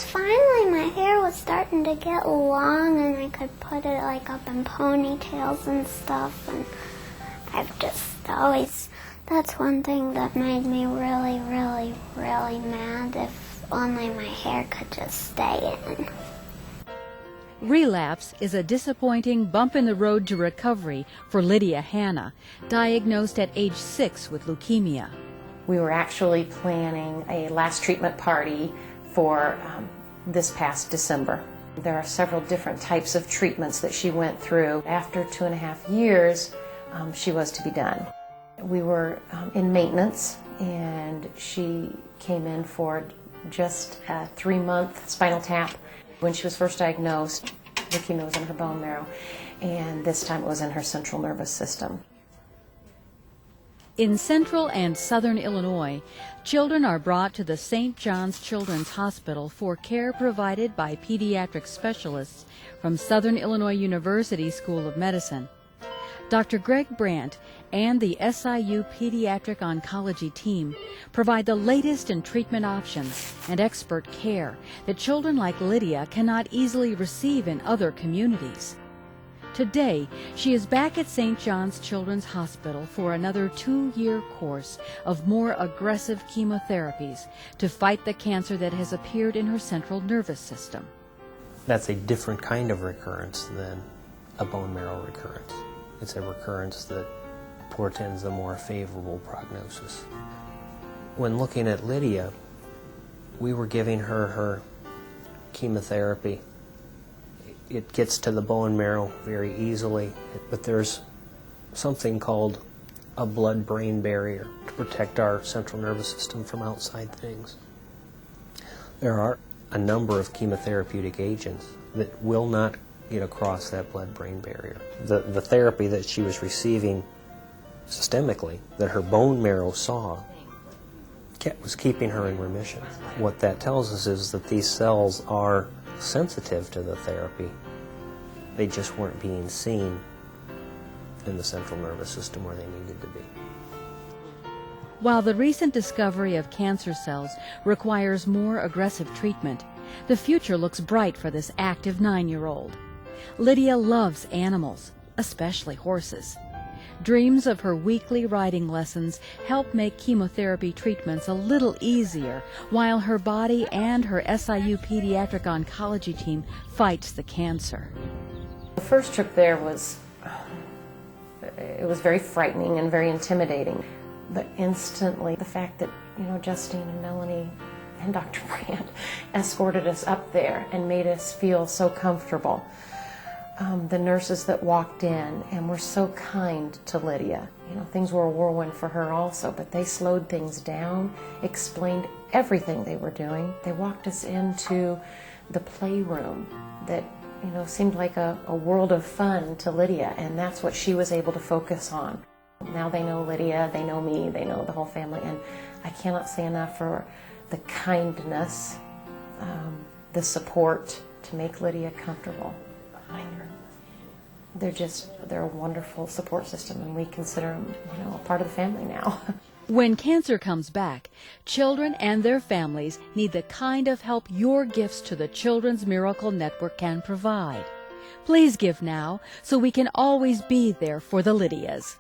Finally, my hair was starting to get long, and I could put it like up in ponytails and stuff, and I've just always, that's one thing that made me really, really, really mad, if only my hair could just stay in. Relapse is a disappointing bump in the road to recovery for Lydia Hanna, diagnosed at age 6 with leukemia. We were actually planning a last treatment party for this past December. There are several different types of treatments that she went through. After 2.5 years, she was to be done. We were in maintenance, and she came in for just a 3-month spinal tap. When she was first diagnosed, leukemia was in her bone marrow, and this time it was in her central nervous system. In central and southern Illinois, children are brought to the St. John's Children's Hospital for care provided by pediatric specialists from Southern Illinois University School of Medicine. Dr. Greg Brandt and the SIU Pediatric Oncology team provide the latest in treatment options and expert care that children like Lydia cannot easily receive in other communities. Today, she is back at St. John's Children's Hospital for another 2-year course of more aggressive chemotherapies to fight the cancer that has appeared in her central nervous system. That's a different kind of recurrence than a bone marrow recurrence. It's a recurrence that portends a more favorable prognosis. When looking at Lydia, we were giving her chemotherapy. It gets to the bone marrow very easily, but there's something called a blood-brain barrier to protect our central nervous system from outside things. There are a number of chemotherapeutic agents that will not get across that blood-brain barrier. The therapy that she was receiving systemically, that her bone marrow saw, was keeping her in remission. What that tells us is that these cells are sensitive to the therapy. They just weren't being seen in the central nervous system where they needed to be. While the recent discovery of cancer cells requires more aggressive treatment, the future looks bright for this active 9-year-old. Lydia loves animals, especially horses. Dreams of her weekly riding lessons help make chemotherapy treatments a little easier, while her body and her SIU Pediatric Oncology team fights the cancer. The first trip there was very frightening and very intimidating. But instantly, the fact that, Justine and Melanie and Dr. Brandt escorted us up there and made us feel so comfortable. The nurses that walked in and were so kind to Lydia. Things were a whirlwind for her also, but they slowed things down, explained everything they were doing. They walked us into the playroom that, seemed like a world of fun to Lydia, and that's what she was able to focus on. Now they know Lydia, they know me, they know the whole family, and I cannot say enough for the kindness, the support to make Lydia comfortable behind her. They're a wonderful support system, and we consider them, a part of the family now. When cancer comes back, children and their families need the kind of help your gifts to the Children's Miracle Network can provide. Please give now so we can always be there for the Lydias.